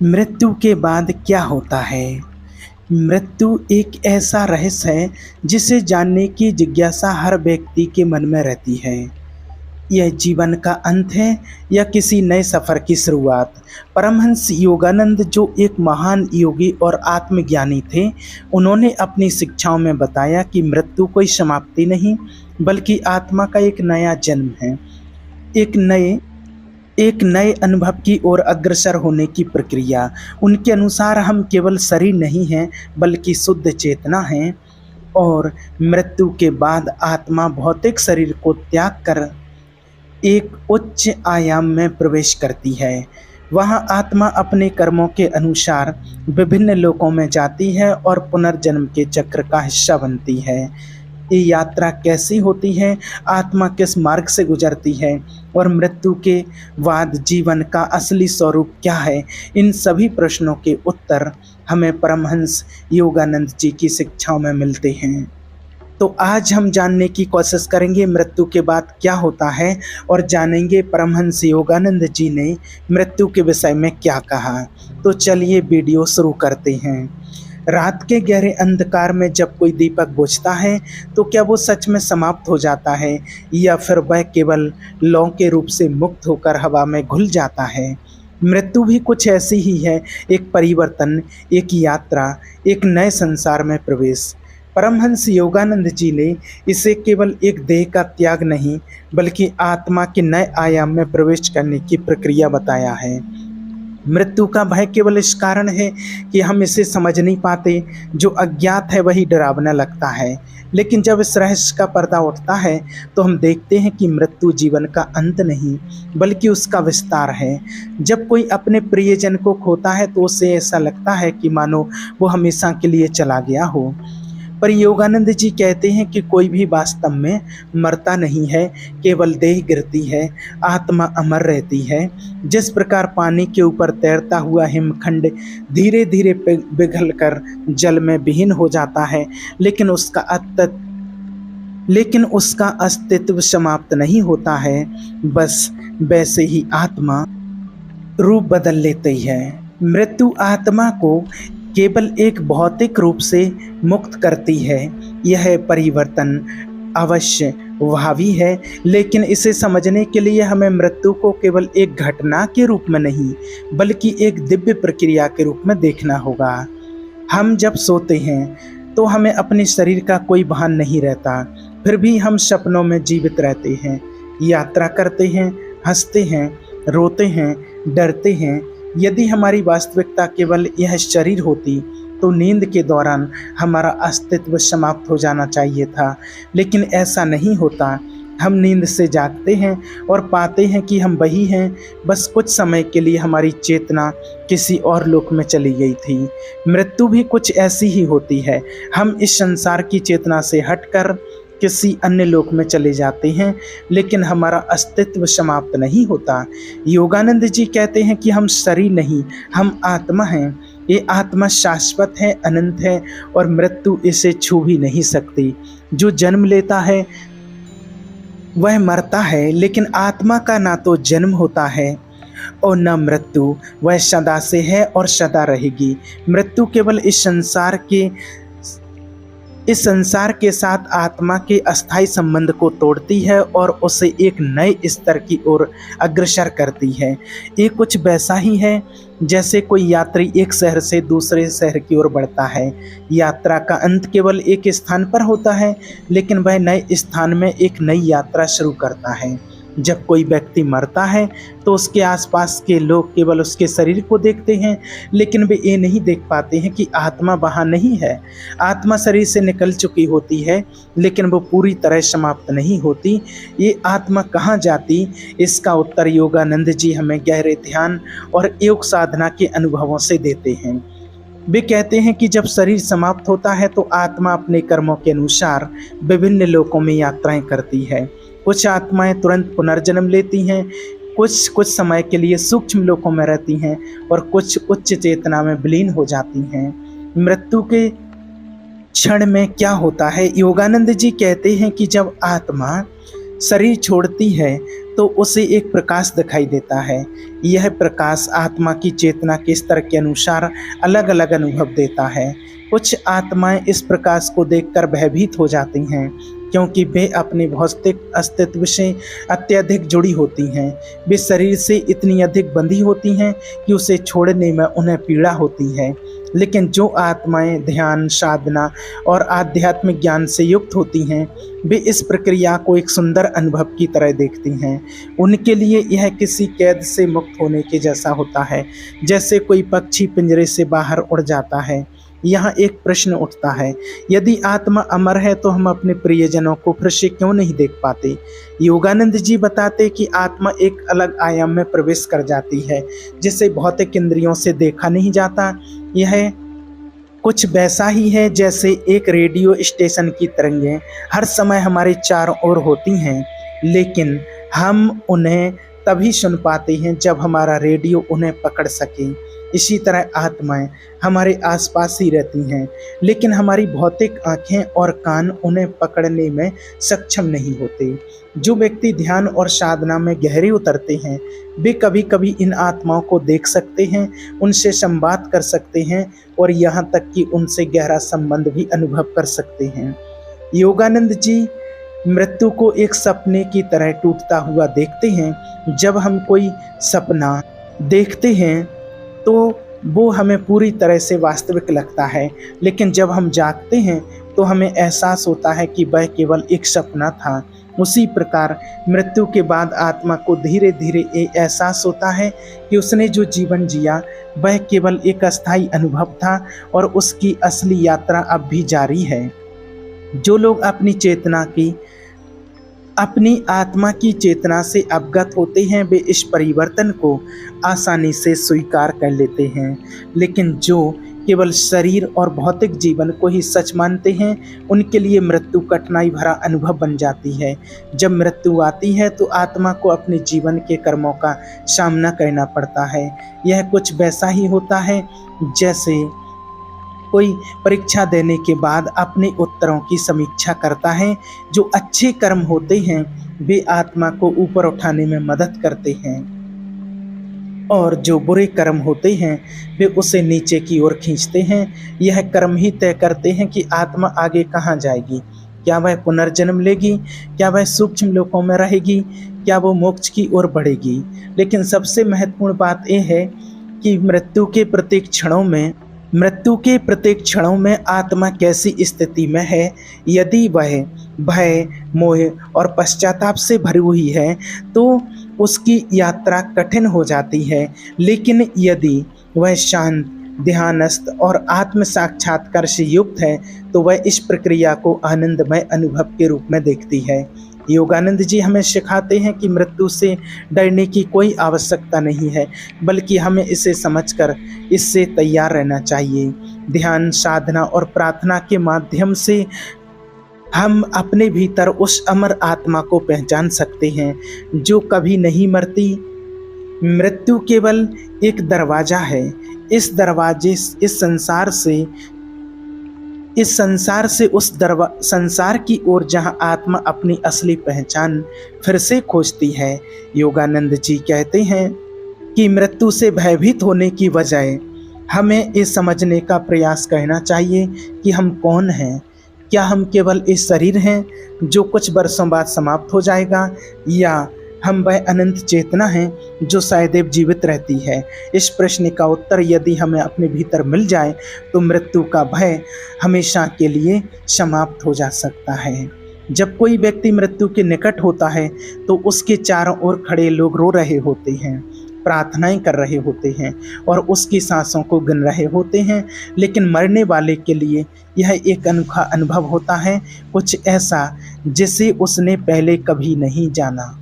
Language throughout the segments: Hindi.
मृत्यु के बाद क्या होता है? मृत्यु एक ऐसा रहस्य है जिसे जानने की जिज्ञासा हर व्यक्ति के मन में रहती है। यह जीवन का अंत है या किसी नए सफर की शुरुआत? परमहंस योगानंद जो एक महान योगी और आत्मज्ञानी थे, उन्होंने अपनी शिक्षाओं में बताया कि मृत्यु कोई समाप्ति नहीं, बल्कि आत्मा का एक नया जन्म है। एक नए एक नए अनुभव की ओर अग्रसर होने की प्रक्रिया। उनके अनुसार हम केवल शरीर नहीं हैं, बल्कि शुद्ध चेतना हैं, और मृत्यु के बाद आत्मा भौतिक शरीर को त्याग कर एक उच्च आयाम में प्रवेश करती है। वहाँ आत्मा अपने कर्मों के अनुसार विभिन्न लोकों में जाती है और पुनर्जन्म के चक्र का हिस्सा बनती है। ये यात्रा कैसी होती है, आत्मा किस मार्ग से गुजरती है, और मृत्यु के बाद जीवन का असली स्वरूप क्या है, इन सभी प्रश्नों के उत्तर हमें परमहंस योगानंद जी की शिक्षाओं में मिलते हैं। तो आज हम जानने की कोशिश करेंगे मृत्यु के बाद क्या होता है, और जानेंगे परमहंस योगानंद जी ने मृत्यु के विषय में क्या कहा। तो चलिए वीडियो शुरू करते हैं। रात के गहरे अंधकार में जब कोई दीपक बुझता है, तो क्या वो सच में समाप्त हो जाता है, या फिर वह केवल लौ के रूप से मुक्त होकर हवा में घुल जाता है? मृत्यु भी कुछ ऐसी ही है, एक परिवर्तन, एक यात्रा, एक नए संसार में प्रवेश। परमहंस योगानंद जी ने इसे केवल एक देह का त्याग नहीं, बल्कि आत्मा के नए आयाम में प्रवेश करने की प्रक्रिया बताया है। मृत्यु का भय केवल इस कारण है कि हम इसे समझ नहीं पाते। जो अज्ञात है वही डरावना लगता है, लेकिन जब इस रहस्य का पर्दा उठता है तो हम देखते हैं कि मृत्यु जीवन का अंत नहीं, बल्कि उसका विस्तार है। जब कोई अपने प्रियजन को खोता है तो उसे ऐसा लगता है कि मानो वो हमेशा के लिए चला गया हो। पर योगानंद जी कहते हैं कि कोई भी वास्तव में मरता नहीं है, केवल देह गिरती है, आत्मा अमर रहती है। जिस प्रकार पानी के ऊपर तैरता हुआ हिमखंड धीरे धीरे पिघलकर जल में विहीन हो जाता है, लेकिन उसका अस्तित्व समाप्त नहीं होता है, बस वैसे ही आत्मा रूप बदल लेती है। मृत्यु आत्मा को केवल एक भौतिक रूप से मुक्त करती है। यह परिवर्तन अवश्य भावी है, लेकिन इसे समझने के लिए हमें मृत्यु को केवल एक घटना के रूप में नहीं, बल्कि एक दिव्य प्रक्रिया के रूप में देखना होगा। हम जब सोते हैं तो हमें अपने शरीर का कोई भान नहीं रहता, फिर भी हम सपनों में जीवित रहते हैं, यात्रा करते हैं, हंसते हैं, रोते हैं, डरते हैं। यदि हमारी वास्तविकता केवल यह शरीर होती तो नींद के दौरान हमारा अस्तित्व समाप्त हो जाना चाहिए था, लेकिन ऐसा नहीं होता। हम नींद से जागते हैं और पाते हैं कि हम वही हैं, बस कुछ समय के लिए हमारी चेतना किसी और लोक में चली गई थी। मृत्यु भी कुछ ऐसी ही होती है। हम इस संसार की चेतना से हटकर किसी अन्य लोक में चले जाते हैं, लेकिन हमारा अस्तित्व समाप्त नहीं होता। योगानंद जी कहते हैं कि हम शरीर नहीं, हम आत्मा हैं। ये आत्मा शाश्वत है, अनंत है, और मृत्यु इसे छू भी नहीं सकती। जो जन्म लेता है वह मरता है, लेकिन आत्मा का ना तो जन्म होता है और न मृत्यु। वह सदा से है और सदा रहेगी। मृत्यु केवल इस संसार के साथ आत्मा के अस्थायी संबंध को तोड़ती है और उसे एक नए स्तर की ओर अग्रसर करती है। ये कुछ वैसा ही है जैसे कोई यात्री एक शहर से दूसरे शहर की ओर बढ़ता है। यात्रा का अंत केवल एक स्थान पर होता है, लेकिन वह नए स्थान में एक नई यात्रा शुरू करता है। जब कोई व्यक्ति मरता है तो उसके आसपास के लोग केवल उसके शरीर को देखते हैं, लेकिन वे ये नहीं देख पाते हैं कि आत्मा वहाँ नहीं है। आत्मा शरीर से निकल चुकी होती है, लेकिन वो पूरी तरह समाप्त नहीं होती। ये आत्मा कहाँ जाती, इसका उत्तर योगानंद जी हमें गहरे ध्यान और योग साधना के अनुभवों से देते हैं। वे कहते हैं कि जब शरीर समाप्त होता है तो आत्मा अपने कर्मों के अनुसार विभिन्न लोकों में यात्राएं करती है। कुछ आत्माएं तुरंत पुनर्जन्म लेती हैं, कुछ समय के लिए सूक्ष्म लोकों में रहती हैं, और कुछ उच्च चेतना में विलीन हो जाती हैं। मृत्यु के क्षण में क्या होता है? योगानंद जी कहते हैं कि जब आत्मा शरीर छोड़ती है तो उसे एक प्रकाश दिखाई देता है। यह प्रकाश आत्मा की चेतना के स्तर के अनुसार अलग अलग अनुभव देता है। कुछ आत्माएं इस प्रकाश को देखकर भयभीत हो जाती हैं, क्योंकि वे अपने भौतिक अस्तित्व से अत्यधिक जुड़ी होती हैं। वे शरीर से इतनी अधिक बंधी होती हैं कि उसे छोड़ने में उन्हें पीड़ा होती है। लेकिन जो आत्माएं ध्यान, साधना और आध्यात्मिक ज्ञान से युक्त होती हैं, वे इस प्रक्रिया को एक सुंदर अनुभव की तरह देखती हैं। उनके लिए यह किसी कैद से मुक्त होने के जैसा होता है, जैसे कोई पक्षी पिंजरे से बाहर उड़ जाता है। यहाँ एक प्रश्न उठता है, यदि आत्मा अमर है तो हम अपने प्रियजनों को फिर से क्यों नहीं देख पाते? योगानंद जी बताते कि आत्मा एक अलग आयाम में प्रवेश कर जाती है, जिसे भौतिक इंद्रियों से देखा नहीं जाता। यह कुछ वैसा ही है जैसे एक रेडियो स्टेशन की तरंगें हर समय हमारे चारों ओर होती हैं, लेकिन हम उन्हें तभी सुन पाते हैं जब हमारा रेडियो उन्हें पकड़ सके। इसी तरह आत्माएं हमारे आसपास ही रहती हैं, लेकिन हमारी भौतिक आंखें और कान उन्हें पकड़ने में सक्षम नहीं होते। जो व्यक्ति ध्यान और साधना में गहरे उतरते हैं, वे कभी कभी इन आत्माओं को देख सकते हैं, उनसे संवाद कर सकते हैं और यहाँ तक कि उनसे गहरा संबंध भी अनुभव कर सकते हैं। योगानंद जी मृत्यु को एक सपने की तरह टूटता हुआ देखते हैं। जब हम कोई सपना देखते हैं तो वो हमें पूरी तरह से वास्तविक लगता है, लेकिन जब हम जागते हैं तो हमें एहसास होता है कि वह केवल एक सपना था। उसी प्रकार मृत्यु के बाद आत्मा को धीरे धीरे ये एहसास होता है कि उसने जो जीवन जिया वह केवल एक अस्थायी अनुभव था और उसकी असली यात्रा अब भी जारी है। जो लोग अपनी आत्मा की चेतना से अवगत होते हैं, वे इस परिवर्तन को आसानी से स्वीकार कर लेते हैं। लेकिन जो केवल शरीर और भौतिक जीवन को ही सच मानते हैं, उनके लिए मृत्यु कठिनाई भरा अनुभव बन जाती है। जब मृत्यु आती है तो आत्मा को अपने जीवन के कर्मों का सामना करना पड़ता है। यह कुछ वैसा ही होता है जैसे कोई परीक्षा देने के बाद अपने उत्तरों की समीक्षा करता है। जो अच्छे कर्म होते हैं वे आत्मा को ऊपर उठाने में मदद करते हैं, और जो बुरे कर्म होते हैं वे उसे नीचे की ओर खींचते हैं। यह कर्म ही तय करते हैं कि आत्मा आगे कहाँ जाएगी। क्या वह पुनर्जन्म लेगी? क्या वह सूक्ष्म लोकों में रहेगी? क्या वो मोक्ष की ओर बढ़ेगी? लेकिन सबसे महत्वपूर्ण बात यह है कि मृत्यु के प्रत्येक क्षणों में आत्मा कैसी स्थिति में है। यदि वह भय, मोह और पश्चाताप से भरी हुई है तो उसकी यात्रा कठिन हो जाती है, लेकिन यदि वह शांत, ध्यानस्थ और आत्म साक्षात्कार से युक्त है तो वह इस प्रक्रिया को आनंदमय अनुभव के रूप में देखती है। योगानंद जी हमें सिखाते हैं कि मृत्यु से डरने की कोई आवश्यकता नहीं है, बल्कि हमें इसे समझकर इससे तैयार रहना चाहिए। ध्यान, साधना और प्रार्थना के माध्यम से हम अपने भीतर उस अमर आत्मा को पहचान सकते हैं जो कभी नहीं मरती। मृत्यु केवल एक दरवाज़ा है। इस दरवाजे इस संसार से उस संसार की ओर जहां आत्मा अपनी असली पहचान फिर से खोजती है। योगानंद जी कहते हैं कि मृत्यु से भयभीत होने की बजाय हमें ये समझने का प्रयास करना चाहिए कि हम कौन हैं। क्या हम केवल एक शरीर हैं जो कुछ वर्षों बाद समाप्त हो जाएगा, या हम वह अनंत चेतना हैं जो सदैव जीवित रहती है? इस प्रश्न का उत्तर यदि हमें अपने भीतर मिल जाए तो मृत्यु का भय हमेशा के लिए समाप्त हो जा सकता है। जब कोई व्यक्ति मृत्यु के निकट होता है तो उसके चारों ओर खड़े लोग रो रहे होते हैं, प्रार्थनाएं कर रहे होते हैं और उसकी सांसों को गिन रहे होते हैं। लेकिन मरने वाले के लिए यह एक अनोखा अनुभव होता है, कुछ ऐसा जिसे उसने पहले कभी नहीं जाना।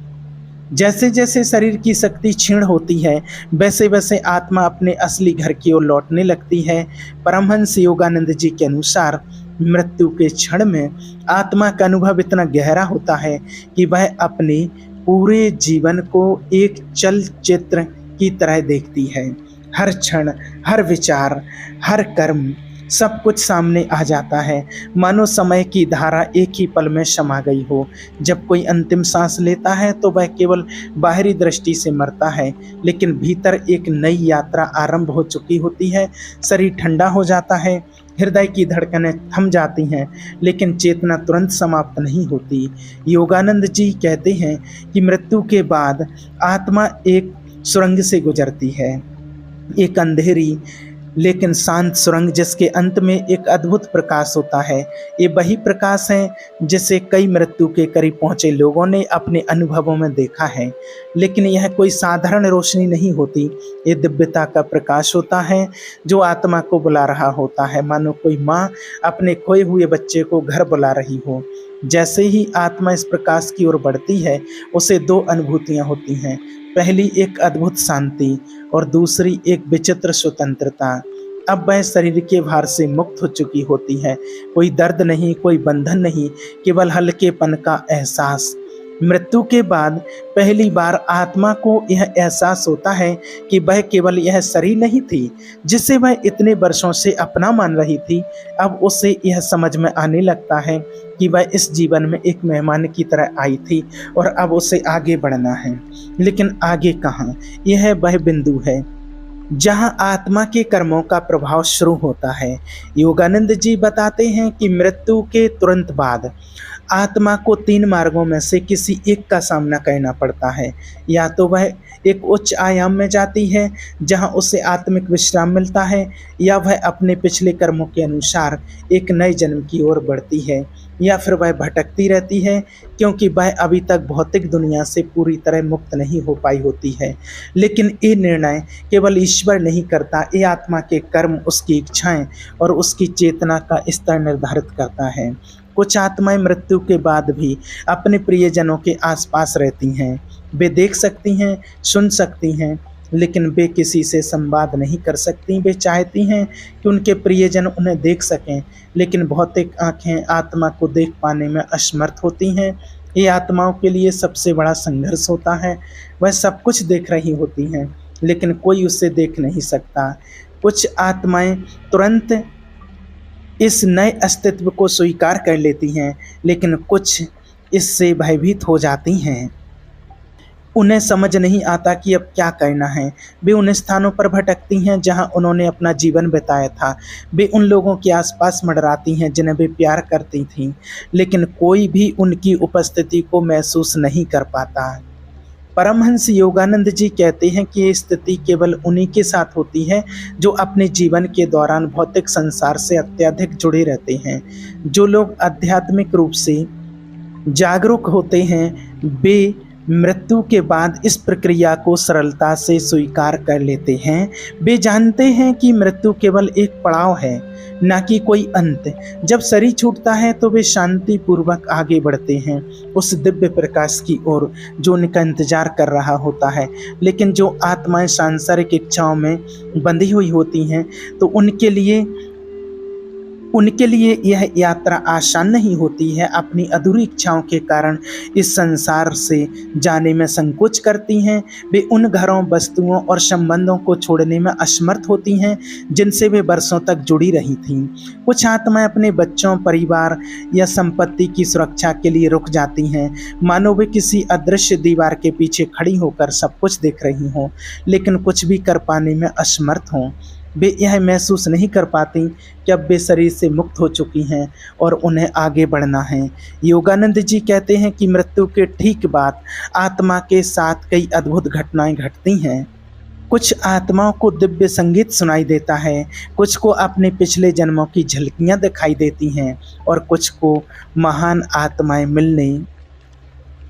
जैसे जैसे शरीर की शक्ति क्षीण होती है, वैसे वैसे आत्मा अपने असली घर की ओर लौटने लगती है। परमहंस योगानंद जी के अनुसार मृत्यु के क्षण में आत्मा का अनुभव इतना गहरा होता है कि वह अपने पूरे जीवन को एक चलचित्र की तरह देखती है। हर क्षण, हर विचार, हर कर्म, सब कुछ सामने आ जाता है, मानो समय की धारा एक ही पल में समा गई हो। जब कोई अंतिम सांस लेता है तो वह केवल बाहरी दृष्टि से मरता है, लेकिन भीतर एक नई यात्रा आरंभ हो चुकी होती है। शरीर ठंडा हो जाता है, हृदय की धड़कनें थम जाती हैं, लेकिन चेतना तुरंत समाप्त नहीं होती। योगानंद जी कहते हैं कि मृत्यु के बाद आत्मा एक सुरंग से गुजरती है, एक अंधेरी लेकिन शांत सुरंग, जिसके अंत में एक अद्भुत प्रकाश होता है। ये वही प्रकाश है जिसे कई मृत्यु के करीब पहुंचे लोगों ने अपने अनुभवों में देखा है। लेकिन यह कोई साधारण रोशनी नहीं होती, ये दिव्यता का प्रकाश होता है जो आत्मा को बुला रहा होता है, मानो कोई माँ अपने खोए हुए बच्चे को घर बुला रही हो। जैसे ही आत्मा इस प्रकाश की ओर बढ़ती है, उसे दो अनुभूतियां होती हैं। पहली एक अद्भुत शांति और दूसरी एक विचित्र स्वतंत्रता। अब वह शरीर के भार से मुक्त हो चुकी होती है। कोई दर्द नहीं, कोई बंधन नहीं, केवल हल्केपन का एहसास। मृत्यु के बाद पहली बार आत्मा को यह एहसास होता है कि वह केवल यह शरीर नहीं थी जिसे वह इतने वर्षों से अपना मान रही थी। अब उसे यह समझ में आने लगता है कि वह इस जीवन में एक मेहमान की तरह आई थी और अब उसे आगे बढ़ना है। लेकिन आगे कहाँ? यह वह बिंदु है जहाँ आत्मा के कर्मों का प्रभाव शुरू होता है। योगानंद जी बताते हैं कि मृत्यु के तुरंत बाद आत्मा को तीन मार्गों में से किसी एक का सामना करना पड़ता है। या तो वह एक उच्च आयाम में जाती है जहां उसे आत्मिक विश्राम मिलता है, या वह अपने पिछले कर्मों के अनुसार एक नए जन्म की ओर बढ़ती है, या फिर वह भटकती रहती है क्योंकि वह अभी तक भौतिक दुनिया से पूरी तरह मुक्त नहीं हो पाई होती है। लेकिन ये निर्णय केवल ईश्वर नहीं करता, ये आत्मा के कर्म, उसकी इच्छाएं और उसकी चेतना का स्तर निर्धारित करता है। कुछ आत्माएं मृत्यु के बाद भी अपने प्रियजनों के आसपास रहती हैं। वे देख सकती हैं, सुन सकती हैं, लेकिन वे किसी से संवाद नहीं कर सकती। वे चाहती हैं कि उनके प्रियजन उन्हें देख सकें, लेकिन भौतिक आंखें आत्मा को देख पाने में असमर्थ होती हैं। ये आत्माओं के लिए सबसे बड़ा संघर्ष होता है। वह सब कुछ देख रही होती हैं, लेकिन कोई उसे देख नहीं सकता। कुछ आत्माएं तुरंत इस नए अस्तित्व को स्वीकार कर लेती हैं, लेकिन कुछ इससे भयभीत हो जाती हैं। उन्हें समझ नहीं आता कि अब क्या करना है। वे उन स्थानों पर भटकती हैं जहां उन्होंने अपना जीवन बिताया था। वे उन लोगों के आसपास मंडराती हैं जिन्हें वे प्यार करती थीं, लेकिन कोई भी उनकी उपस्थिति को महसूस नहीं कर पाता। परमहंस योगानंद जी कहते हैं कि ये स्थिति केवल उन्हीं के साथ होती है जो अपने जीवन के दौरान भौतिक संसार से अत्यधिक जुड़े रहते हैं। जो लोग आध्यात्मिक रूप से जागरूक होते हैं, वे मृत्यु के बाद इस प्रक्रिया को सरलता से स्वीकार कर लेते हैं। वे जानते हैं कि मृत्यु केवल एक पड़ाव है, ना कि कोई अंत। जब शरीर छूटता है तो वे शांति पूर्वक आगे बढ़ते हैं उस दिव्य प्रकाश की ओर जो उनका इंतजार कर रहा होता है। लेकिन जो आत्माएं सांसारिक इच्छाओं में बंधी हुई होती हैं, तो उनके लिए यह यात्रा आसान नहीं होती है। अपनी अधूरी इच्छाओं के कारण इस संसार से जाने में संकोच करती हैं। वे उन घरों, वस्तुओं और संबंधों को छोड़ने में असमर्थ होती हैं जिनसे वे वर्षों तक जुड़ी रही थीं। कुछ आत्माएं अपने बच्चों, परिवार या संपत्ति की सुरक्षा के लिए रुक जाती हैं, मानो वे किसी अदृश्य दीवार के पीछे खड़ी होकर सब कुछ देख रही हों, लेकिन कुछ भी कर पाने में असमर्थ हों। वे यह महसूस नहीं कर पाती कि अब वे शरीर से मुक्त हो चुकी हैं और उन्हें आगे बढ़ना है। योगानंद जी कहते हैं कि मृत्यु के ठीक बाद आत्मा के साथ कई अद्भुत घटनाएं घटती हैं। कुछ आत्माओं को दिव्य संगीत सुनाई देता है, कुछ को अपने पिछले जन्मों की झलकियां दिखाई देती हैं और कुछ को महान आत्माएं मिलने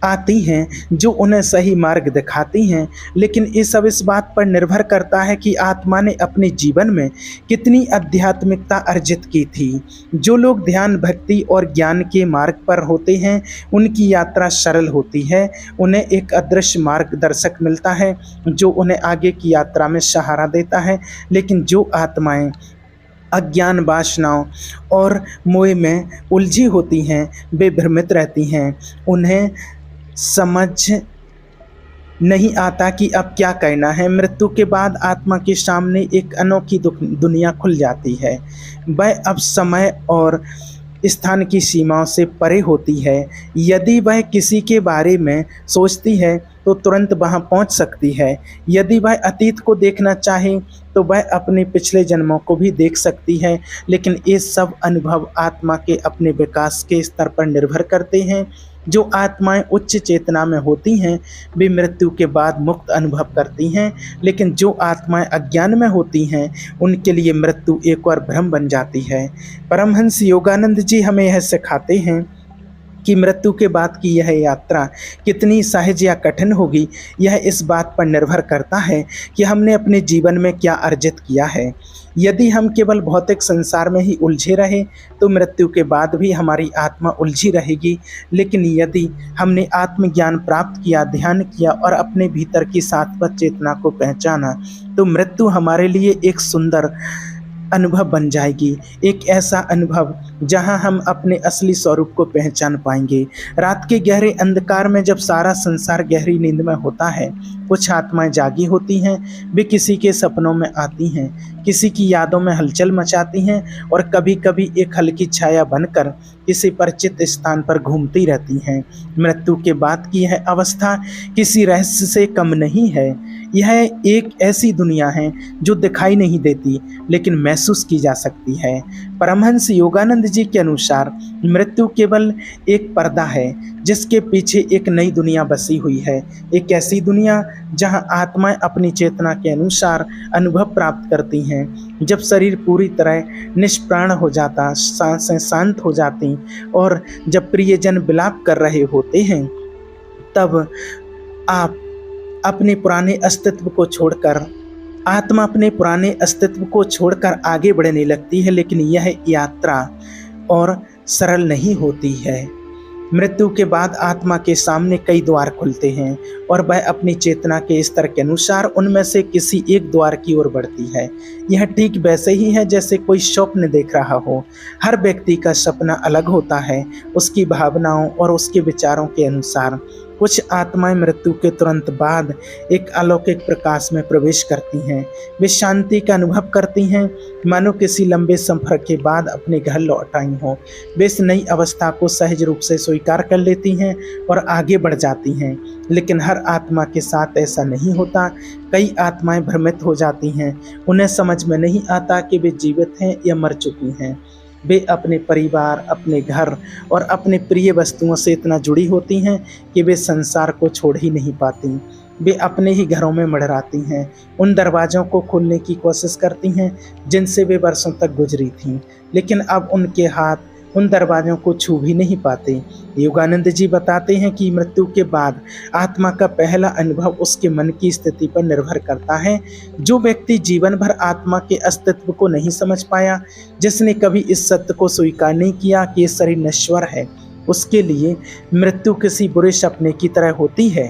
आती हैं जो उन्हें सही मार्ग दिखाती हैं। लेकिन ये सब इस बात पर निर्भर करता है कि आत्मा ने अपने जीवन में कितनी आध्यात्मिकता अर्जित की थी। जो लोग ध्यान, भक्ति और ज्ञान के मार्ग पर होते हैं, उनकी यात्रा सरल होती है। उन्हें एक अदृश्य मार्गदर्शक मिलता है जो उन्हें आगे की यात्रा में सहारा देता है। लेकिन जो आत्माएं अज्ञान, वासनाओं और मोह में उलझी होती हैं, वे भ्रमित रहती हैं। उन्हें समझ नहीं आता कि अब क्या करना है। मृत्यु के बाद आत्मा के सामने एक अनोखी दुनिया खुल जाती है। वह अब समय और स्थान की सीमाओं से परे होती है। यदि वह किसी के बारे में सोचती है तो तुरंत वहां पहुंच सकती है। यदि वह अतीत को देखना चाहे तो वह अपने पिछले जन्मों को भी देख सकती है। लेकिन ये सब अनुभव आत्मा के अपने विकास के स्तर पर निर्भर करते हैं। जो आत्माएं उच्च चेतना में होती हैं वे मृत्यु के बाद मुक्त अनुभव करती हैं, लेकिन जो आत्माएं अज्ञान में होती हैं उनके लिए मृत्यु एक और भ्रम बन जाती है। परमहंस योगानंद जी हमें यह सिखाते हैं कि मृत्यु के बाद की यह यात्रा कितनी सहज या कठिन होगी, यह इस बात पर निर्भर करता है कि हमने अपने जीवन में क्या अर्जित किया है। यदि हम केवल भौतिक संसार में ही उलझे रहे तो मृत्यु के बाद भी हमारी आत्मा उलझी रहेगी। लेकिन यदि हमने आत्मज्ञान प्राप्त किया, ध्यान किया और अपने भीतर की शाश्वत चेतना को पहचाना तो मृत्यु हमारे लिए एक सुंदर अनुभव बन जाएगी। एक ऐसा अनुभव जहां हम अपने असली स्वरूप को पहचान पाएंगे। रात के गहरे अंधकार में जब सारा संसार गहरी नींद में होता है, कुछ आत्माएं जागी होती हैं। वे किसी के सपनों में आती हैं, किसी की यादों में हलचल मचाती हैं और कभी कभी एक हल्की छाया बनकर किसी परिचित स्थान पर घूमती रहती हैं। मृत्यु के बाद की यह अवस्था किसी रहस्य से कम नहीं है। यह एक ऐसी दुनिया है जो दिखाई नहीं देती लेकिन महसूस की जा सकती है। परमहंस योगानंद जी के अनुसार मृत्यु केवल एक पर्दा है जिसके पीछे एक नई दुनिया बसी हुई है। एक ऐसी दुनिया जहां आत्माएं अपनी चेतना के अनुसार अनुभव प्राप्त करती हैं। जब शरीर पूरी तरह निष्प्राण हो जाता, सांसें शांत हो जाती और जब प्रियजन विलाप कर रहे होते हैं, तब आप अपने पुराने अस्तित्व को छोड़कर आत्मा अपने पुराने अस्तित्व को छोड़कर आगे बढ़ने लगती है। लेकिन यह यात्रा और सरल नहीं होती है। मृत्यु के बाद आत्मा के सामने कई द्वार खुलते हैं और वह अपनी चेतना के स्तर के अनुसार उनमें से किसी एक द्वार की ओर बढ़ती है। यह ठीक वैसे ही है जैसे कोई स्वप्न देख रहा हो। हर व्यक्ति का सपना अलग होता है, उसकी भावनाओं और उसके विचारों के अनुसार। कुछ आत्माएं मृत्यु के तुरंत बाद एक अलौकिक प्रकाश में प्रवेश करती हैं। वे शांति का अनुभव करती हैं, मानो किसी लंबे सफर के बाद अपने घर लौट आई हों। वे इस नई अवस्था को सहज रूप से स्वीकार कर लेती हैं और आगे बढ़ जाती हैं। लेकिन हर आत्मा के साथ ऐसा नहीं होता। कई आत्माएं भ्रमित हो जाती हैं। उन्हें समझ में नहीं आता कि वे जीवित हैं या मर चुकी हैं। वे अपने परिवार, अपने घर और अपने प्रिय वस्तुओं से इतना जुड़ी होती हैं कि वे संसार को छोड़ ही नहीं पाती। वे अपने ही घरों में मड़राती हैं, उन दरवाज़ों को खोलने की कोशिश करती हैं जिनसे वे वर्षों तक गुजरी थीं, लेकिन अब उनके हाथ उन दरवाज़ों को छू भी नहीं पाते। योगानंद जी बताते हैं कि मृत्यु के बाद आत्मा का पहला अनुभव उसके मन की स्थिति पर निर्भर करता है। जो व्यक्ति जीवन भर आत्मा के अस्तित्व को नहीं समझ पाया, जिसने कभी इस सत्य को स्वीकार नहीं किया कि ये शरीर नश्वर है, उसके लिए मृत्यु किसी बुरे सपने की तरह होती है।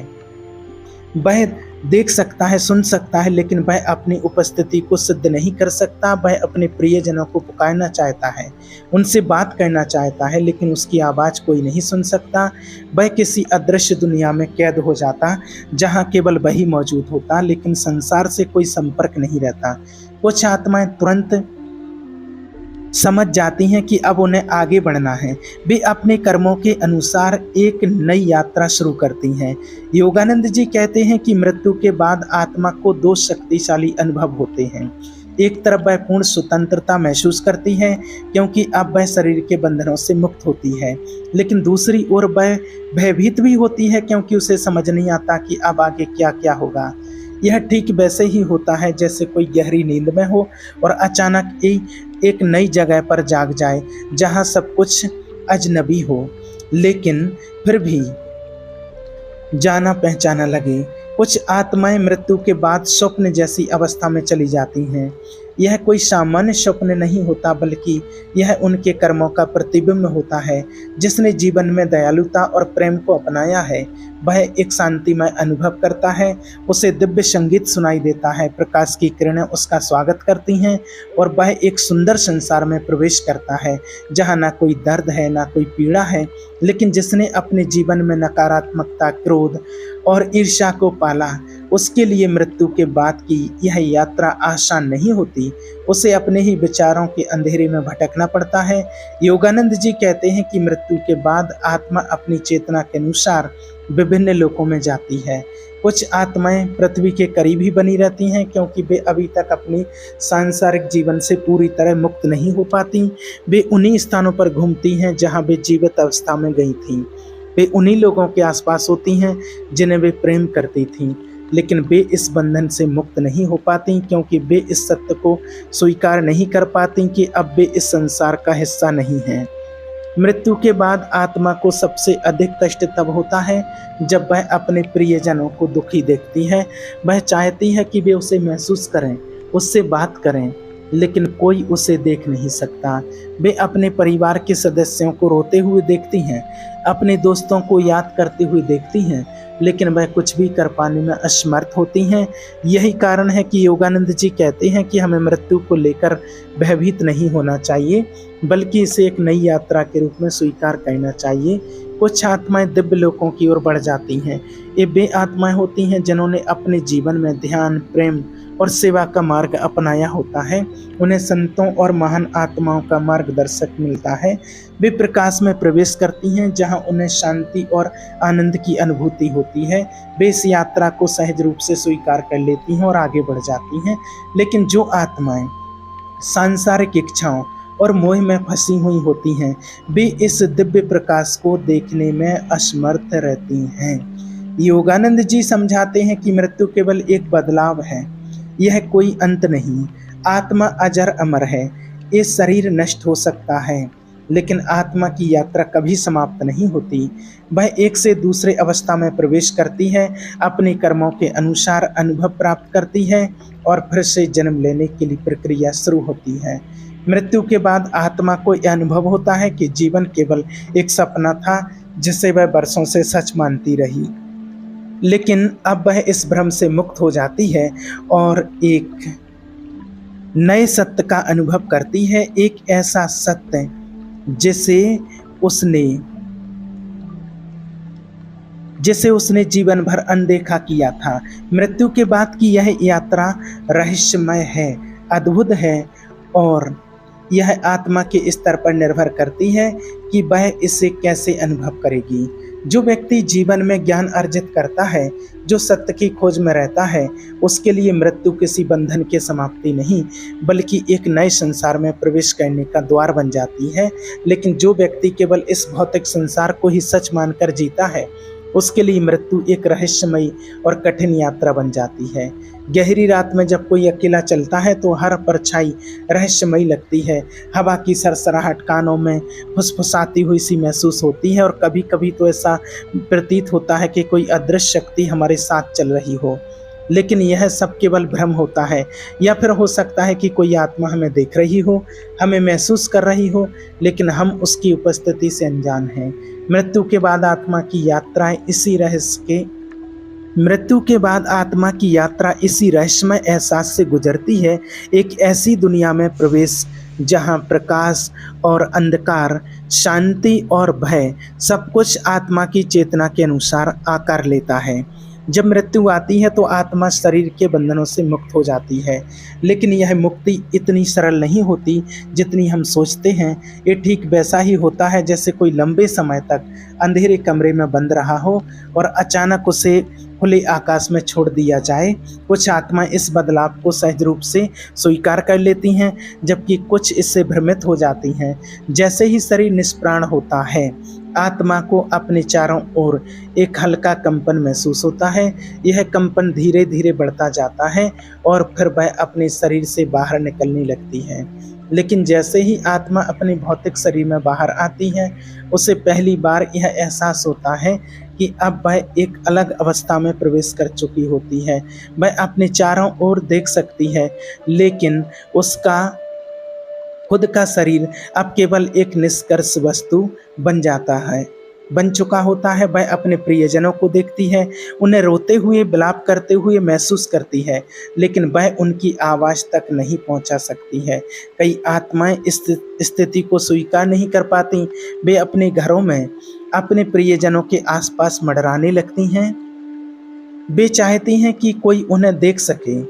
वह देख सकता है, सुन सकता है, लेकिन वह अपनी उपस्थिति को सिद्ध नहीं कर सकता। वह अपने प्रियजनों को पुकारना चाहता है, उनसे बात करना चाहता है, लेकिन उसकी आवाज़ कोई नहीं सुन सकता। वह किसी अदृश्य दुनिया में कैद हो जाता जहां केवल वही मौजूद होता, लेकिन संसार से कोई संपर्क नहीं रहता। कुछ आत्माएं तुरंत समझ जाती हैं कि अब उन्हें आगे बढ़ना है। वे अपने कर्मों के अनुसार एक नई यात्रा शुरू करती हैं। योगानंद जी कहते हैं कि मृत्यु के बाद आत्मा को दो शक्तिशाली अनुभव होते हैं। एक तरफ वह पूर्ण स्वतंत्रता महसूस करती है क्योंकि अब वह शरीर के बंधनों से मुक्त होती है, लेकिन दूसरी ओर वह भयभीत भी होती है क्योंकि उसे समझ नहीं आता कि अब आगे क्या क्या होगा। यह ठीक वैसे ही होता है जैसे कोई गहरी नींद में हो और अचानक एक नई जगह पर जाग जाए जहां सब कुछ अजनबी हो, लेकिन फिर भी जाना पहचाना लगे। कुछ आत्माएं मृत्यु के बाद स्वप्न जैसी अवस्था में चली जाती हैं। यह कोई सामान्य स्वप्न नहीं होता, बल्कि यह उनके कर्मों का प्रतिबिंब होता है। जिसने जीवन में दयालुता और प्रेम को अपनाया है वह एक शांतिमय अनुभव करता है। उसे दिव्य संगीत सुनाई देता है, प्रकाश की किरणें उसका स्वागत करती हैं और वह एक सुंदर संसार में प्रवेश करता है जहाँ ना कोई दर्द है ना कोई पीड़ा है। लेकिन जिसने अपने जीवन में नकारात्मकता, क्रोध और ईर्ष्या को पाला, उसके लिए मृत्यु के बाद की यह यात्रा आसान नहीं होती। उसे अपने ही विचारों के अंधेरे में भटकना पड़ता है। योगानंद जी कहते हैं कि मृत्यु के बाद आत्मा अपनी चेतना के अनुसार विभिन्न लोकों में जाती है। कुछ आत्माएं पृथ्वी के करीब ही बनी रहती हैं, क्योंकि वे अभी तक अपनी सांसारिक जीवन से पूरी तरह मुक्त नहीं हो पाती। वे उन्हीं स्थानों पर घूमती हैं जहां वे जीवित अवस्था में गई थीं। वे उन्हीं लोगों के आसपास होती हैं जिन्हें वे प्रेम करती थीं, लेकिन वे इस बंधन से मुक्त नहीं हो पाती, क्योंकि वे इस सत्य को स्वीकार नहीं कर पाती कि अब वे इस संसार का हिस्सा नहीं हैं। मृत्यु के बाद आत्मा को सबसे अधिक कष्ट तब होता है जब वह अपने प्रियजनों को दुखी देखती है। वह चाहती है कि वे उसे महसूस करें, उससे बात करें, लेकिन कोई उसे देख नहीं सकता। वे अपने परिवार के सदस्यों को रोते हुए देखती हैं, अपने दोस्तों को याद करते हुए देखती हैं, लेकिन वह कुछ भी कर पाने में असमर्थ होती हैं। यही कारण है कि योगानंद जी कहते हैं कि हमें मृत्यु को लेकर भयभीत नहीं होना चाहिए, बल्कि इसे एक नई यात्रा के रूप में स्वीकार करना चाहिए। कुछ आत्माएं दिव्य लोकों की ओर बढ़ जाती हैं। ये वे आत्माएं होती हैं जिन्होंने अपने जीवन में ध्यान, प्रेम और सेवा का मार्ग अपनाया होता है। उन्हें संतों और महान आत्माओं का मार्गदर्शक मिलता है। वे प्रकाश में प्रवेश करती हैं जहां उन्हें शांति और आनंद की अनुभूति होती है। वे इस यात्रा को सहज रूप से स्वीकार कर लेती हैं और आगे बढ़ जाती हैं। लेकिन जो आत्माएं सांसारिक इच्छाओं और मोह में फंसी हुई होती हैं, वे इस दिव्य प्रकाश को देखने में असमर्थ रहती हैं। योगानंद जी समझाते हैं कि मृत्यु केवल एक बदलाव है, यह कोई अंत नहीं। आत्मा अजर अमर है। ये शरीर नष्ट हो सकता है, लेकिन आत्मा की यात्रा कभी समाप्त नहीं होती। वह एक से दूसरे अवस्था में प्रवेश करती है, अपने कर्मों के अनुसार अनुभव प्राप्त करती है और फिर से जन्म लेने के लिए प्रक्रिया शुरू होती है। मृत्यु के बाद आत्मा को यह अनुभव होता है कि जीवन केवल एक सपना था जिसे वह बरसों से सच मानती रही। लेकिन अब वह इस भ्रम से मुक्त हो जाती है और एक नए सत्य का अनुभव करती है। एक ऐसा सत्य जिसे उसने जीवन भर अनदेखा किया था। मृत्यु के बाद की यह यात्रा रहस्यमय है, अद्भुत है और यह आत्मा के स्तर पर निर्भर करती है कि वह इसे कैसे अनुभव करेगी। जो व्यक्ति जीवन में ज्ञान अर्जित करता है, जो सत्य की खोज में रहता है, उसके लिए मृत्यु किसी बंधन की समाप्ति नहीं, बल्कि एक नए संसार में प्रवेश करने का द्वार बन जाती है। लेकिन जो व्यक्ति केवल इस भौतिक संसार को ही सच मानकर जीता है, उसके लिए मृत्यु एक रहस्यमयी और कठिन यात्रा बन जाती है। गहरी रात में जब कोई अकेला चलता है तो हर परछाई रहस्यमयी लगती है। हवा की सरसराहट कानों में फुसफुसाती हुई सी महसूस होती है और कभी कभी तो ऐसा प्रतीत होता है कि कोई अदृश्य शक्ति हमारे साथ चल रही हो। लेकिन यह सब केवल भ्रम होता है, या फिर हो सकता है कि कोई आत्मा हमें देख रही हो, हमें महसूस कर रही हो, लेकिन हम उसकी उपस्थिति से अनजान हैं। मृत्यु के बाद आत्मा की यात्रा इसी रहस्यमय एहसास से गुजरती है। एक ऐसी दुनिया में प्रवेश जहां प्रकाश और अंधकार, शांति और भय सब कुछ आत्मा की चेतना के अनुसार आकार लेता है। जब मृत्यु आती है तो आत्मा शरीर के बंधनों से मुक्त हो जाती है, लेकिन यह मुक्ति इतनी सरल नहीं होती जितनी हम सोचते हैं। ये ठीक वैसा ही होता है जैसे कोई लंबे समय तक अंधेरे कमरे में बंद रहा हो और अचानक उसे खुले आकाश में छोड़ दिया जाए। कुछ आत्माएं इस बदलाव को सहज रूप से स्वीकार कर लेती हैं, जबकि कुछ इससे भ्रमित हो जाती हैं। जैसे ही शरीर निष्प्राण होता है, आत्मा को अपने चारों ओर एक हल्का कंपन महसूस होता है। यह कंपन धीरे धीरे बढ़ता जाता है और फिर वह अपने शरीर से बाहर निकलने लगती है। लेकिन जैसे ही आत्मा अपने भौतिक शरीर में बाहर आती है, उसे पहली बार यह एहसास होता है कि अब वह एक अलग अवस्था में प्रवेश कर चुकी होती है। वह अपने चारों ओर देख सकती है, लेकिन उसका खुद का शरीर अब केवल एक निष्कर्ष वस्तु बन जाता है, बन चुका होता है। वह अपने प्रियजनों को देखती है, उन्हें रोते हुए, विलाप करते हुए महसूस करती है, लेकिन वह उनकी आवाज़ तक नहीं पहुंचा सकती है। कई आत्माएं इस स्थिति को स्वीकार नहीं कर पाती। वे अपने घरों में अपने प्रियजनों के आसपास मंडराने लगती हैं। वे चाहती हैं कि कोई उन्हें देख सके,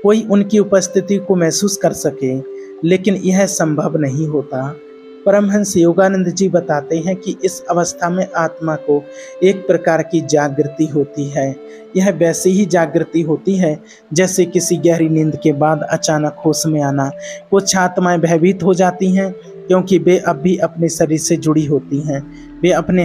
कोई उनकी उपस्थिति को महसूस कर सके, लेकिन यह संभव नहीं होता। परमहंस योगानंद जी बताते हैं कि इस अवस्था में आत्मा को एक प्रकार की जागृति होती है। यह वैसी ही जागृति होती है जैसे किसी गहरी नींद के बाद अचानक होश में आना। कुछ आत्माएं भयभीत हो जाती हैं क्योंकि वे अब भी अपने शरीर से जुड़ी होती हैं। वे अपने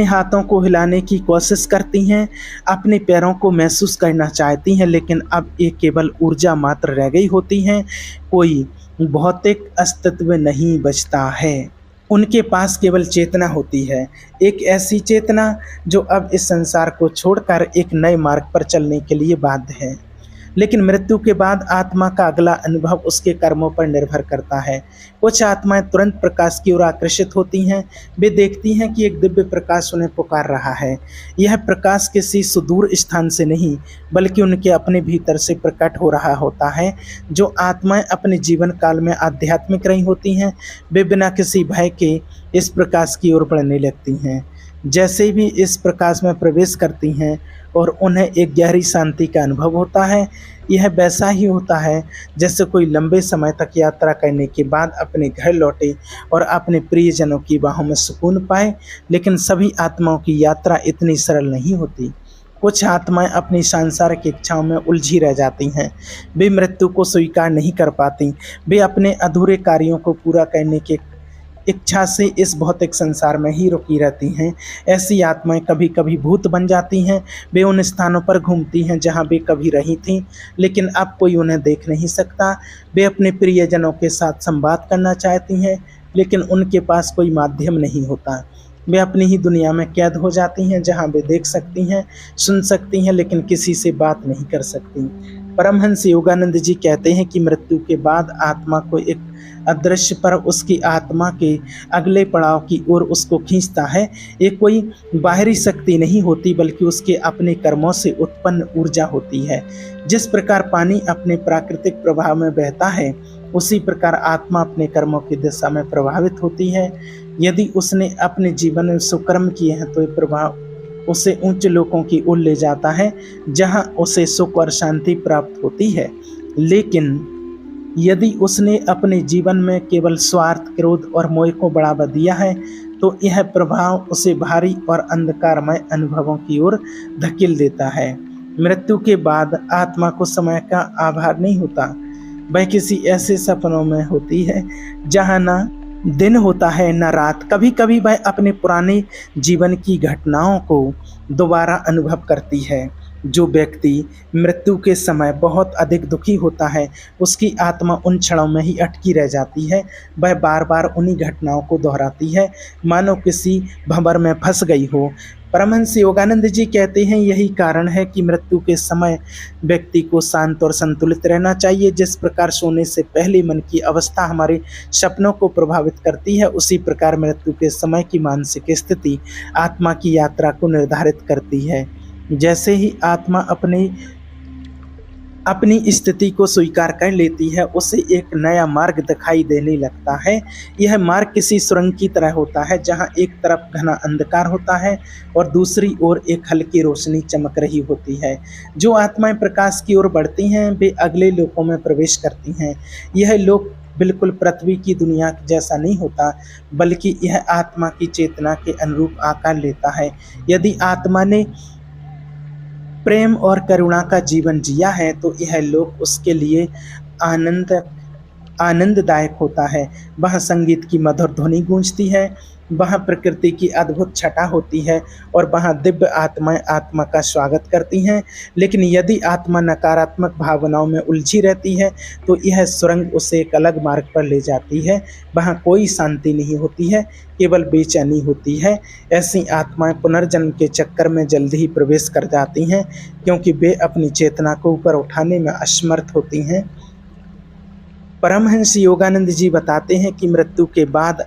हाथों को हिलाने की कोशिश करती हैं, अपने पैरों को महसूस करना चाहती हैं, लेकिन अब ये केवल ऊर्जा मात्र रह गई होती हैं। कोई भौतिक अस्तित्व नहीं बचता है। उनके पास केवल चेतना होती है, एक ऐसी चेतना जो अब इस संसार को छोड़कर एक नए मार्ग पर चलने के लिए बाध्य है। लेकिन मृत्यु के बाद आत्मा का अगला अनुभव उसके कर्मों पर निर्भर करता है। कुछ आत्माएं तुरंत प्रकाश की ओर आकर्षित होती हैं। वे देखती हैं कि एक दिव्य प्रकाश उन्हें पुकार रहा है। यह प्रकाश किसी सुदूर स्थान से नहीं, बल्कि उनके अपने भीतर से प्रकट हो रहा होता है। जो आत्माएं अपने जीवन काल में आध्यात्मिक रही होती हैं, वे बिना किसी भय के इस प्रकाश की ओर बढ़ने लगती हैं। जैसे भी इस प्रकाश में प्रवेश करती हैं और उन्हें एक गहरी शांति का अनुभव होता है। यह वैसा ही होता है जैसे कोई लंबे समय तक यात्रा करने के बाद अपने घर लौटे और अपने प्रियजनों की बाहों में सुकून पाए। लेकिन सभी आत्माओं की यात्रा इतनी सरल नहीं होती। कुछ आत्माएं अपनी सांसारिक इच्छाओं में उलझी रह जाती हैं। वे मृत्यु को स्वीकार नहीं कर पाती। वे अपने अधूरे कार्यों को पूरा करने के इच्छा से इस भौतिक संसार में ही रुकी रहती हैं। ऐसी आत्माएं कभी कभी भूत बन जाती हैं। वे उन स्थानों पर घूमती हैं जहां वे कभी रही थीं, लेकिन अब कोई उन्हें देख नहीं सकता। वे अपने प्रियजनों के साथ संवाद करना चाहती हैं, लेकिन उनके पास कोई माध्यम नहीं होता। वे अपनी ही दुनिया में कैद हो जाती हैं जहां वे देख सकती हैं, सुन सकती हैं, लेकिन किसी से बात नहीं कर सकती। परमहंस योगानंद जी कहते हैं कि मृत्यु के बाद आत्मा को एक अदृश्य पर उसकी आत्मा के अगले पड़ाव की ओर उसको खींचता है। ये कोई बाहरी शक्ति नहीं होती, बल्कि उसके अपने कर्मों से उत्पन्न ऊर्जा होती है। जिस प्रकार पानी अपने प्राकृतिक प्रवाह में बहता है, उसी प्रकार आत्मा अपने कर्मों की दिशा में प्रभावित होती है। यदि उसने अपने जीवन में सुकर्म किए हैं तो ये प्रभाव उसे उच्च लोकों की ओर ले जाता है, जहां उसे सुख और शांति प्राप्त होती है। लेकिन यदि उसने अपने जीवन में केवल स्वार्थ, क्रोध और मोह को बढ़ावा दिया है, तो यह प्रभाव उसे भारी और अंधकारमय अनुभवों की ओर धकेल देता है। मृत्यु के बाद आत्मा को समय का आभार नहीं होता। वह किसी ऐसे सपनों में होती है जहाँ ना दिन होता है न रात। कभी कभी वह अपने पुराने जीवन की घटनाओं को दोबारा अनुभव करती है। जो व्यक्ति मृत्यु के समय बहुत अधिक दुखी होता है, उसकी आत्मा उन क्षणों में ही अटकी रह जाती है। वह बार बार उन्हीं घटनाओं को दोहराती है, मानो किसी भंवर में फंस गई हो। परमहंस योगानंद जी कहते हैं, यही कारण है कि मृत्यु के समय व्यक्ति को शांत और संतुलित रहना चाहिए। जिस प्रकार सोने से पहले मन की अवस्था हमारे सपनों को प्रभावित करती है, उसी प्रकार मृत्यु के समय की मानसिक स्थिति आत्मा की यात्रा को निर्धारित करती है। जैसे ही आत्मा अपनी स्थिति को स्वीकार कर लेती है, उसे एक नया मार्ग दिखाई देने लगता है। यह मार्ग किसी सुरंग की तरह होता है, जहां एक तरफ घना अंधकार होता है और दूसरी ओर एक हल्की रोशनी चमक रही होती है। जो आत्माएं प्रकाश की ओर बढ़ती हैं, वे अगले लोकों में प्रवेश करती हैं। यह लोक बिल्कुल पृथ्वी की दुनिया जैसा नहीं होता, बल्कि यह आत्मा की चेतना के अनुरूप आकार लेता है। यदि आत्मा ने प्रेम और करुणा का जीवन जिया है, तो यह लोक उसके लिए आनंद आनंददायक होता है। वहाँ संगीत की मधुर ध्वनि गूंजती है, वहाँ प्रकृति की अद्भुत छटा होती है और वहाँ दिव्य आत्माएं आत्मा का स्वागत करती हैं। लेकिन यदि आत्मा नकारात्मक भावनाओं में उलझी रहती है तो यह सुरंग उसे एक अलग मार्ग पर ले जाती है। वहाँ कोई शांति नहीं होती है, केवल बेचैनी होती है। ऐसी आत्माएं पुनर्जन्म के चक्कर में जल्दी ही प्रवेश कर जाती हैं, क्योंकि वे अपनी चेतना को ऊपर उठाने में असमर्थ होती हैं। परमहंस योगानंद जी बताते हैं कि मृत्यु के बाद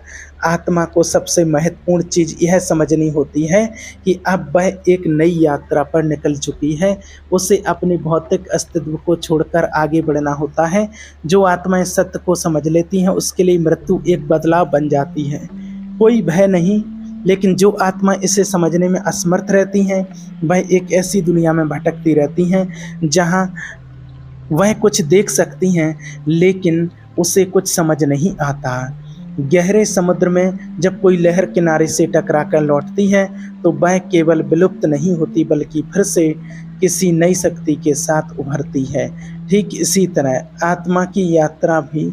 आत्मा को सबसे महत्वपूर्ण चीज़ यह समझनी होती है कि अब वह एक नई यात्रा पर निकल चुकी है। उसे अपने भौतिक अस्तित्व को छोड़कर आगे बढ़ना होता है। जो आत्माएं सत्य को समझ लेती हैं उसके लिए मृत्यु एक बदलाव बन जाती है, कोई भय नहीं। लेकिन जो आत्मा इसे समझने में असमर्थ रहती हैं वह एक ऐसी दुनिया में भटकती रहती हैं जहाँ वह कुछ देख सकती हैं लेकिन उसे कुछ समझ नहीं आता। गहरे समुद्र में जब कोई लहर किनारे से टकराकर लौटती है तो वह केवल विलुप्त नहीं होती बल्कि फिर से किसी नई शक्ति के साथ उभरती है। ठीक इसी तरह आत्मा की यात्रा भी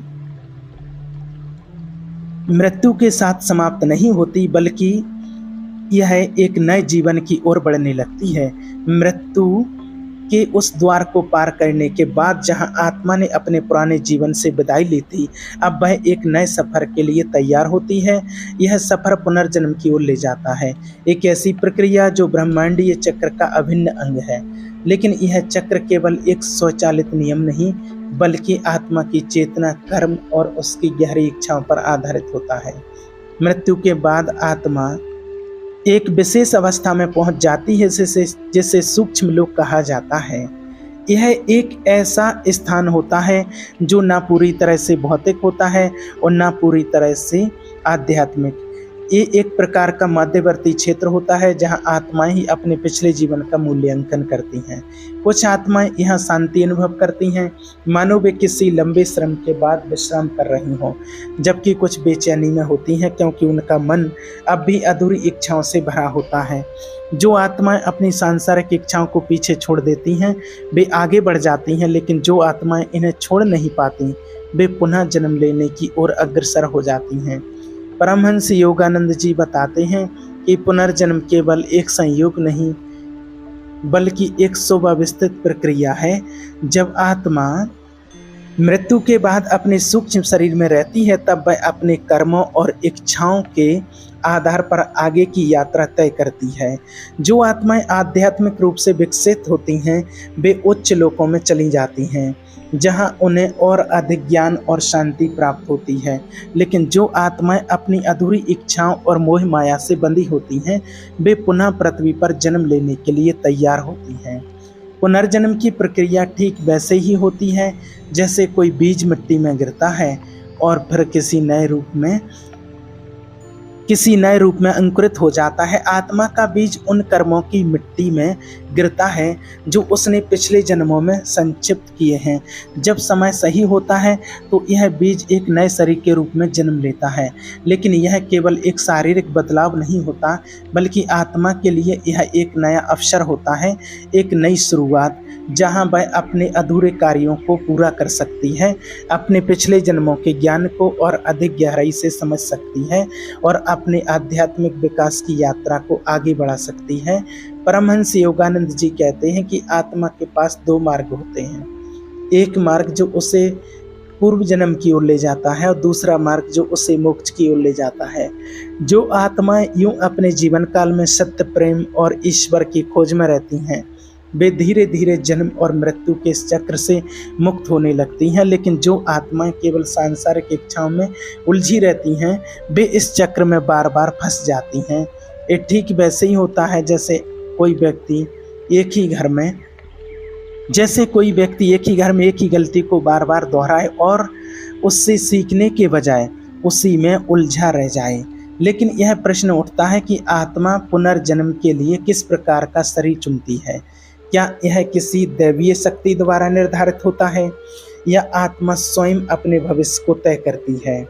मृत्यु के साथ समाप्त नहीं होती बल्कि यह एक नए जीवन की ओर बढ़ने लगती है। मृत्यु के उस द्वार को पार करने के बाद जहां आत्मा ने अपने पुराने जीवन से विदाई ली थी, अब वह एक नए सफर के लिए तैयार होती है। यह सफर पुनर्जन्म की ओर ले जाता है, एक ऐसी प्रक्रिया जो ब्रह्मांडीय चक्र का अभिन्न अंग है। लेकिन यह चक्र केवल एक स्वचालित नियम नहीं बल्कि आत्मा की चेतना, कर्म और उसकी गहरी इच्छाओं पर आधारित होता है। मृत्यु के बाद आत्मा एक विशेष अवस्था में पहुंच जाती है जिसे सूक्ष्म लोक कहा जाता है। यह एक ऐसा स्थान होता है जो ना पूरी तरह से भौतिक होता है और ना पूरी तरह से आध्यात्मिक। ये एक प्रकार का मध्यवर्ती क्षेत्र होता है जहां आत्माएं ही अपने पिछले जीवन का मूल्यांकन करती हैं। कुछ आत्माएं यहाँ शांति अनुभव करती हैं, मानो वे किसी लंबे श्रम के बाद विश्राम कर रही हों, जबकि कुछ बेचैनी में होती हैं क्योंकि उनका मन अब भी अधूरी इच्छाओं से भरा होता है। जो आत्माएं अपनी सांसारिक इच्छाओं को पीछे छोड़ देती हैं वे आगे बढ़ जाती हैं, लेकिन जो आत्माएं इन्हें छोड़ नहीं पाती वे पुनः जन्म लेने की ओर अग्रसर हो जाती हैं। परमहंस योगानंद जी बताते हैं कि पुनर्जन्म केवल एक संयोग नहीं बल्कि एक सुव्यवस्थित प्रक्रिया है। जब आत्मा मृत्यु के बाद अपने सूक्ष्म शरीर में रहती है तब वह अपने कर्मों और इच्छाओं के आधार पर आगे की यात्रा तय करती है। जो आत्माएं आध्यात्मिक रूप से विकसित होती हैं वे उच्च लोकों में चली जाती हैं जहां उन्हें और अधिक ज्ञान और शांति प्राप्त होती है। लेकिन जो आत्माएं अपनी अधूरी इच्छाओं और मोह माया से बंधी होती हैं वे पुनः पृथ्वी पर जन्म लेने के लिए तैयार होती हैं। पुनर्जन्म की प्रक्रिया ठीक वैसे ही होती है जैसे कोई बीज मिट्टी में गिरता है और फिर किसी नए रूप में अंकुरित हो जाता है। आत्मा का बीज उन कर्मों की मिट्टी में गिरता है जो उसने पिछले जन्मों में संचिप्त किए हैं। जब समय सही होता है तो यह बीज एक नए शरीर के रूप में जन्म लेता है। लेकिन यह केवल एक शारीरिक बदलाव नहीं होता बल्कि आत्मा के लिए यह एक नया अवसर होता है, एक नई शुरुआत जहां वह अपने अधूरे कार्यों को पूरा कर सकती है, अपने पिछले जन्मों के ज्ञान को और अधिक गहराई से समझ सकती है और अपने आध्यात्मिक विकास की यात्रा को आगे बढ़ा सकती है। परमहंस योगानंद जी कहते हैं कि आत्मा के पास दो मार्ग होते हैं, एक मार्ग जो उसे पूर्व जन्म की ओर ले जाता है और दूसरा मार्ग जो उसे मोक्ष की ओर ले जाता है। जो आत्माएं यूं अपने जीवन काल में सत्य, प्रेम और ईश्वर की खोज में रहती हैं वे धीरे धीरे जन्म और मृत्यु के इस चक्र से मुक्त होने लगती हैं। लेकिन जो आत्माएं केवल सांसारिक इच्छाओं में उलझी रहती हैं वे इस चक्र में बार बार फंस जाती हैं। ये ठीक वैसे ही होता है जैसे कोई व्यक्ति एक ही घर में एक ही गलती को बार बार दोहराए और उससे सीखने के बजाय उसी में उलझा रह जाए। लेकिन यह प्रश्न उठता है कि आत्मा पुनर्जन्म के लिए किस प्रकार का शरीर चुनती है। क्या यह किसी दैवीय शक्ति द्वारा निर्धारित होता है या आत्मा स्वयं अपने भविष्य को तय करती है।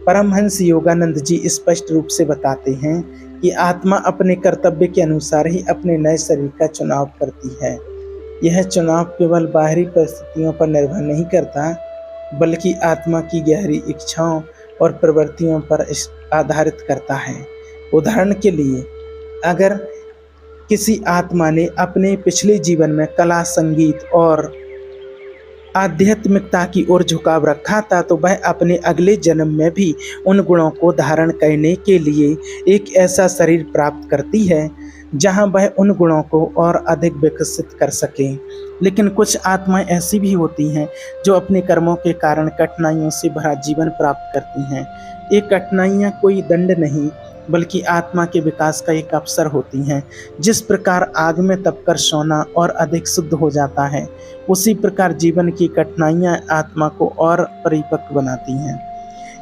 परमहंस योगानंद जी स्पष्ट रूप से बताते हैं कि आत्मा अपने कर्तव्य के अनुसार ही अपने नए शरीर का चुनाव करती है। यह चुनाव केवल बाहरी परिस्थितियों पर निर्भर नहीं करता बल्कि आत्मा की गहरी इच्छाओं और प्रवृत्तियों पर आधारित करता है। उदाहरण के लिए, अगर किसी आत्मा ने अपने पिछले जीवन में कला, संगीत और आध्यात्मिकता की ओर झुकाव रखा था, तो वह अपने अगले जन्म में भी उन गुणों को धारण करने के लिए एक ऐसा शरीर प्राप्त करती है जहां वह उन गुणों को और अधिक विकसित कर सके। लेकिन कुछ आत्माएं ऐसी भी होती हैं जो अपने कर्मों के कारण कठिनाइयों से भरा जीवन प्राप्त करती हैं। ये कठिनाइयां कोई दंड नहीं, बल्कि आत्मा के विकास का एक अवसर होती हैं। जिस प्रकार आग में तपकर सोना और अधिक शुद्ध हो जाता है, उसी प्रकार जीवन की कठिनाइयां आत्मा को और परिपक्व बनाती हैं।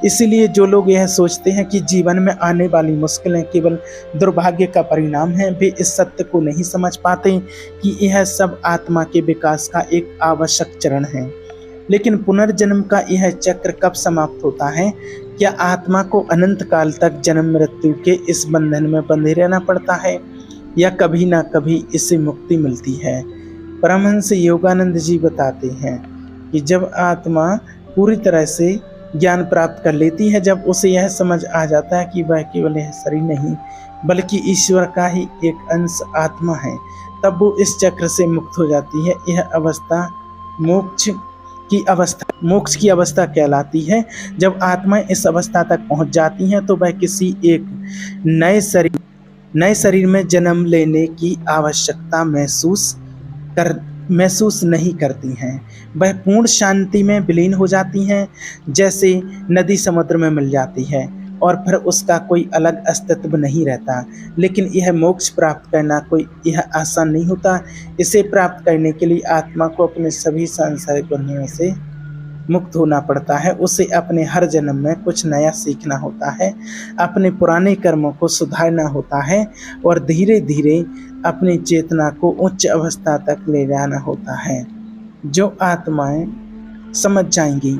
इसीलिए जो लोग यह सोचते हैं कि जीवन में आने वाली मुश्किलें केवल दुर्भाग्य का परिणाम हैं, वे इस सत्य को नहीं समझ पाते कि यह सब आत्मा के विकास का एक आवश्यक चरण है। लेकिन पुनर्जन्म का यह चक्र कब समाप्त होता है? क्या आत्मा को अनंत काल तक जन्म मृत्यु के इस बंधन में बंधे रहना पड़ता है, या कभी ना कभी इससे मुक्ति मिलती है? परमहंस योगानंद जी बताते हैं कि जब आत्मा पूरी तरह से ज्ञान प्राप्त कर लेती है, जब उसे यह समझ आ जाता है कि वह केवल यह शरीर नहीं बल्कि ईश्वर का ही एक अंश आत्मा है, तब वो इस चक्र से मुक्त हो जाती है। यह अवस्था मोक्ष की अवस्था कहलाती है। जब आत्माएं इस अवस्था तक पहुंच जाती हैं, तो वह किसी एक नए शरीर में जन्म लेने की आवश्यकता महसूस नहीं करती हैं। वह पूर्ण शांति में विलीन हो जाती हैं, जैसे नदी समुद्र में मिल जाती है, और फिर उसका कोई अलग अस्तित्व नहीं रहता। लेकिन यह मोक्ष प्राप्त करना यह आसान नहीं होता। इसे प्राप्त करने के लिए आत्मा को अपने सभी सांसारिक बंधनों से मुक्त होना पड़ता है। उसे अपने हर जन्म में कुछ नया सीखना होता है, अपने पुराने कर्मों को सुधारना होता है और धीरे धीरे अपनी चेतना को उच्च अवस्था तक ले जाना होता है। जो आत्माएं समझ जाएंगी,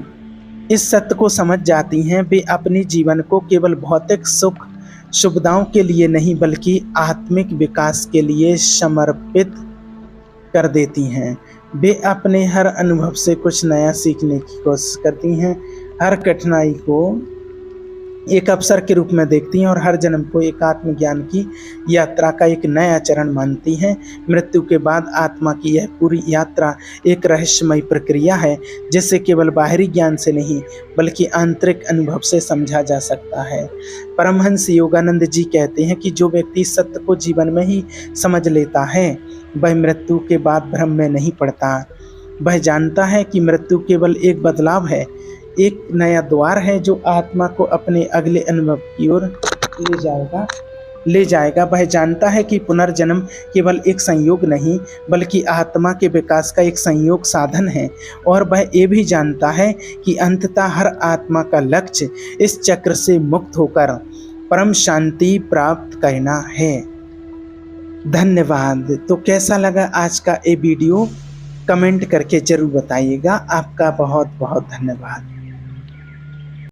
इस सत्य को समझ जाती हैं, वे अपने जीवन को केवल भौतिक सुख सुविधाओं के लिए नहीं बल्कि आत्मिक विकास के लिए समर्पित कर देती हैं। वे अपने हर अनुभव से कुछ नया सीखने की कोशिश करती हैं, हर कठिनाई को एक अवसर के रूप में देखती हैं और हर जन्म को एक आत्मज्ञान की यात्रा का एक नया चरण मानती हैं। मृत्यु के बाद आत्मा की यह पूरी यात्रा एक रहस्यमय प्रक्रिया है, जिसे केवल बाहरी ज्ञान से नहीं बल्कि आंतरिक अनुभव से समझा जा सकता है। परमहंस योगानंद जी कहते हैं कि जो व्यक्ति सत्य को जीवन में ही समझ लेता है, वह मृत्यु के बाद भ्रम में नहीं पड़ता। वह जानता है कि मृत्यु केवल एक बदलाव है, एक नया द्वार है जो आत्मा को अपने अगले अनुभव की ओर ले जाएगा। वह जानता है कि पुनर्जन्म केवल एक संयोग नहीं बल्कि आत्मा के विकास का एक संयोग साधन है, और वह ये भी जानता है कि अंततः हर आत्मा का लक्ष्य इस चक्र से मुक्त होकर परम शांति प्राप्त करना है। धन्यवाद। तो कैसा लगा आज का ये वीडियो? कमेंट करके जरूर बताइएगा। आपका बहुत बहुत धन्यवाद।